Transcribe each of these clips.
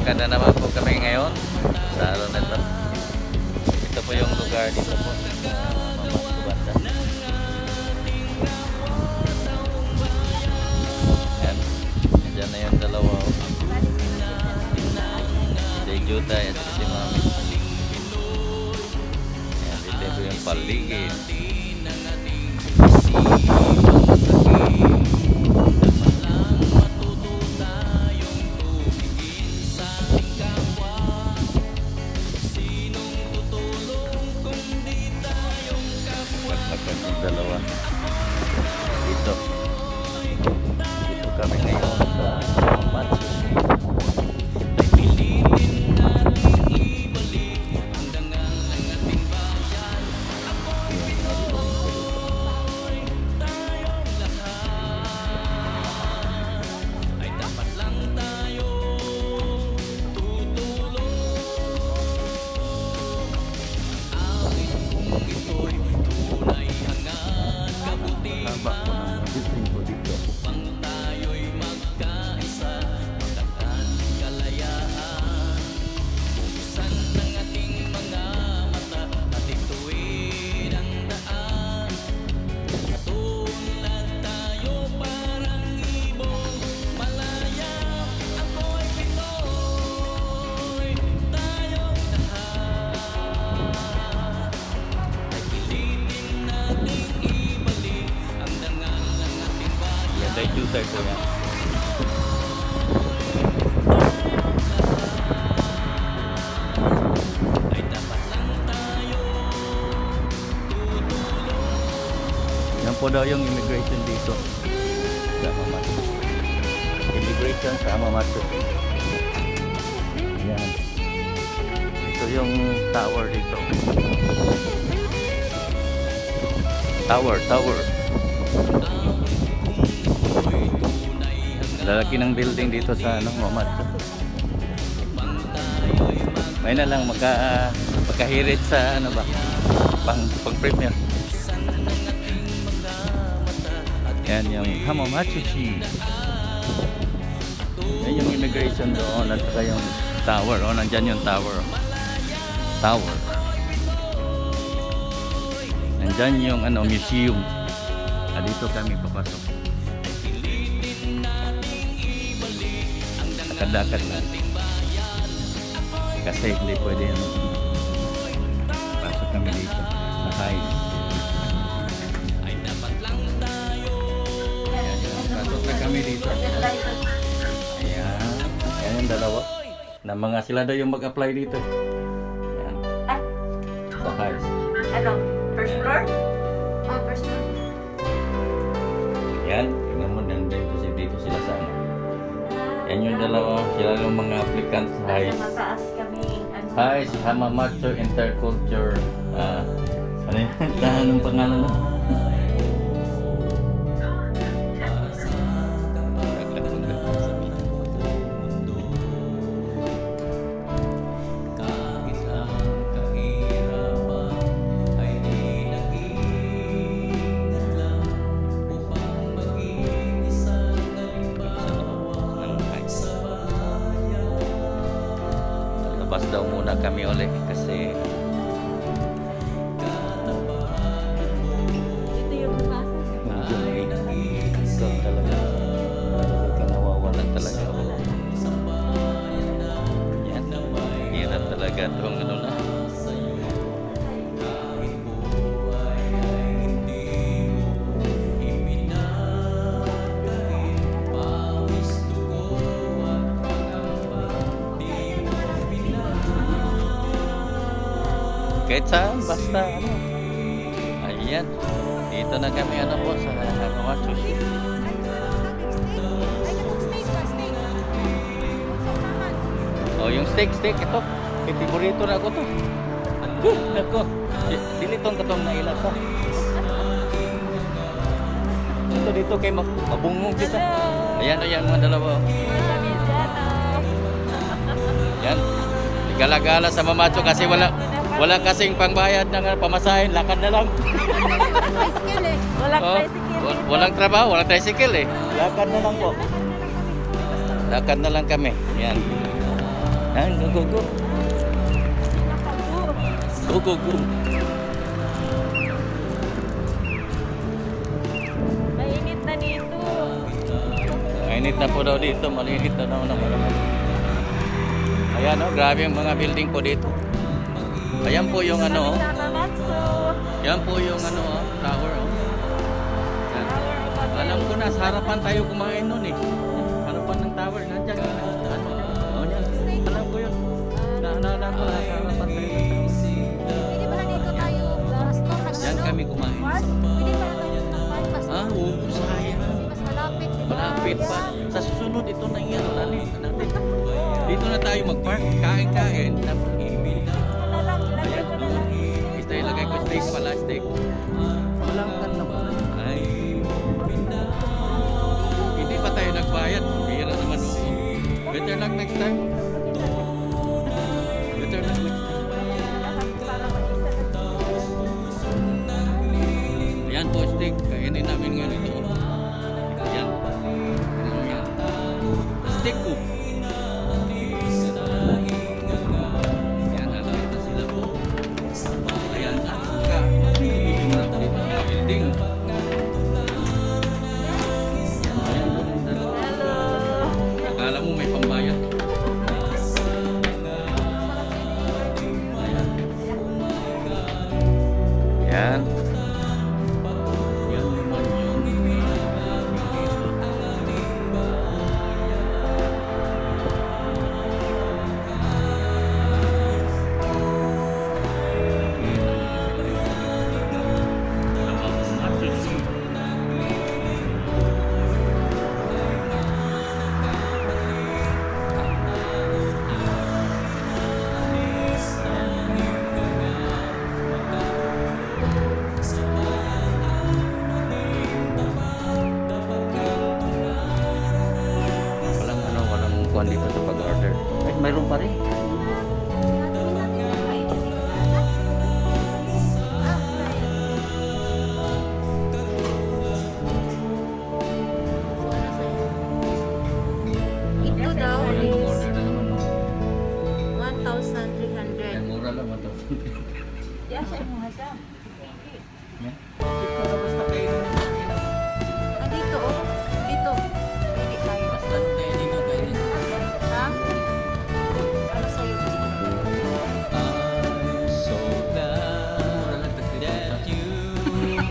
Lakad na naman po kami ngayon sa araw na ito. Ito po yung lugar dito po sa Mamasko Banda. Yan. Diyan na yung dalawa. Si Jutay at si Mami. Yan. Dito po yung paligid. Dalawa dito kami ngayon sa Match. Kay Jutay po yan. Yan po daw yung immigration dito sa Mamasko. Immigration sa Mamasko. Yan. Ito yung tower dito. Tower. Lalaki ng building dito sa Mamasko. May na lang magkahirit sa pang premier. Yan yung Hamamatsushi. Yan yung immigration doon at saka yung tower. Nandyan yung tower. Nandyan yung museum. Dito kami papasok. Lakad na kasi hindi pwede pasok kami dito sa high. Pasok na kami dito. Ayan yung dalawa na mga sila daw yung mag-apply dito. Ayan. Sa high. First floor? First floor. Yan, tingnan mo dito sila sa yan yung dalawa, sila yung mga applicants sa HICE. Mataas kami. HICE, Hamamatsu Interculture. Ano yun? Anong pangalan na? Labas daw muna kami ulit kasi Ito yung ito talaga nawawala talaga. Yan, hirap talaga itong na. Kahit saan, basta ayan, dito na kami po sa Hamamatsu. Yung steak ito, favorito na ako to. Nako, dilitong katong nailasa. Dito kay mabungong kita. Ayan mga dalawa. Yan, gala-gala sa Mamasko kasi wala kasing pangbayad ng pamasahin, lakad na lang. Tricycle eh. Walang tricycle. Walang trabaho, walang tricycle eh. Lakad na lang po. Lakad na lang kami. Yan. Yan, go, go, go. Go, go, go. Mainit na dito. Mainit na po daw dito. Malinit na daw naman. Ayan, oh, grabe yung mga building po dito. Ayan po yung ano, oh. Yan po yung ano, oh, tower, oh. Yan. Alam ko na, sa harapan tayo kumain nun eh. Harapan ng tower, nandiyan. Ano, oh, yan. Alam ko yun. Naalala ko na, sa harapan tayo. Pwede ba na dito tayo store? Yan kami kumain. Pwede ba na tayo nagpas? Ah, oo, sayang. Mas malapit, di ba? Malapit pa. Sa susunod, ito na yan. Natin. Dito na tayo mag-park. Kain-kain. Tapos iibig. Ayan. Ito ilagay ko steak pala. Steak. Walang kan na pala. Ay. Hindi pa tayo nagbayad. Bihira naman. Better lang next time. Better lang next time. Ayan po steak. Kainin namin ngayon ito. Ayan. Ayan. Steak ko. Ayan, nakita sila po. Ayan, ka. Marami dito ng building. Ayan, doon dalawa. Akala mo may pambayad. Ayan. Ayan. Yan naman yung walang kuhan dito sa pag-order. Ay, mayroon pa rin. Ito daw Ayan, is order na naman. 1,300. Mura lang 1,000. Diyan siya yung hasa. Yan. Dito na basta kayo. Ah, dito oh. Dito. Pwede tayo. Basta tayo dito kayo. Ha? Ano sa'yo? I'm so glad that you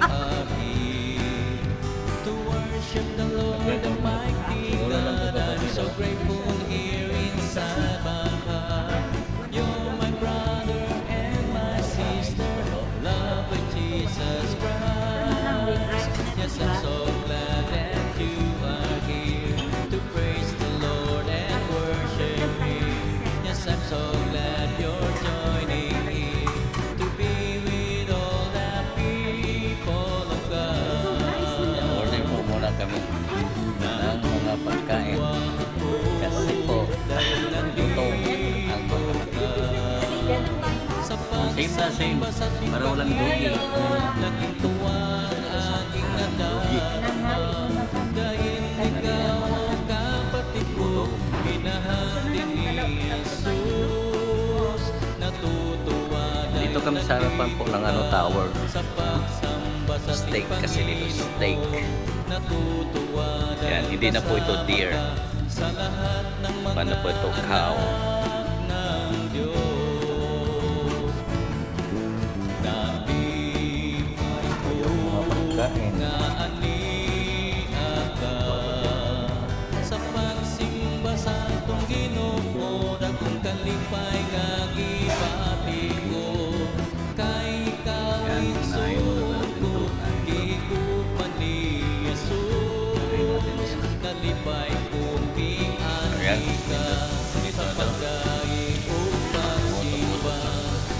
are here to worship the Lord Almighty God. I'm so grateful here inside my heart. You're my brother and my sister, love with Jesus Christ. Yes, I'm so glad that you are here to praise the Lord and worship Him. Yes, I'm so glad you're joining me to be with all the people of God. Order po muna kami ng mga pagkain. Kasi po, gutom ang mga same na same. Para walang dugi. Laging tuwa ang aking nadama dahil ikaw ang kapatid ko, minahal din ni Jesus. Natutuwa Dito kami sa harapan po ng ano, tower. sa pagsamba sa Steak kasi dito, steak. Natutuwa Yan, hindi na po ito deer. sa lahat ng mga Paano po ito, cow. ng Diyos. Nalipay ko Pagkain. na aniaka sa pagsimba sa atong Ginoo, dakong kalipay kagipati ko kay ikaw Yan, unahin muna natin ito. gikupan ni Jesus. Nalipay kong Ayan. piani ka sa pagdaig o pagsimba.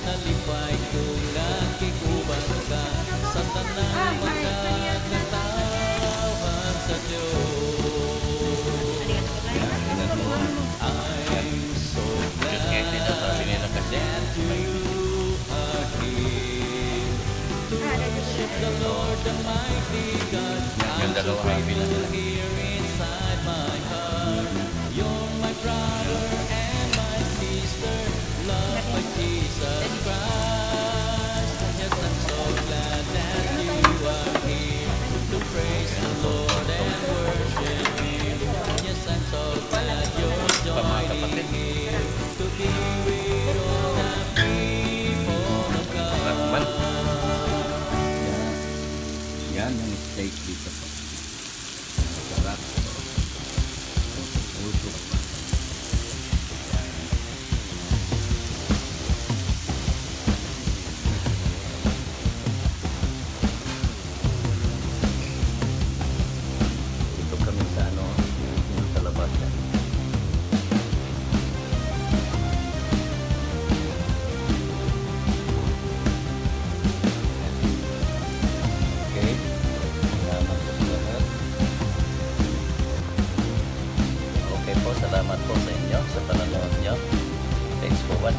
Nalipay kong nakikuban ka sa tanang mga katawan sa Diyos. I'm so glad Kaya dito sabi nila kasi that you are here to worship the Lord Almighty God. yung dalawa happy na sila. Here inside my heart, you're my brother and my sister.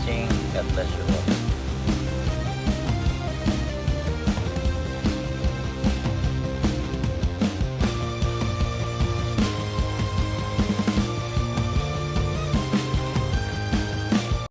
watching. God bless you all.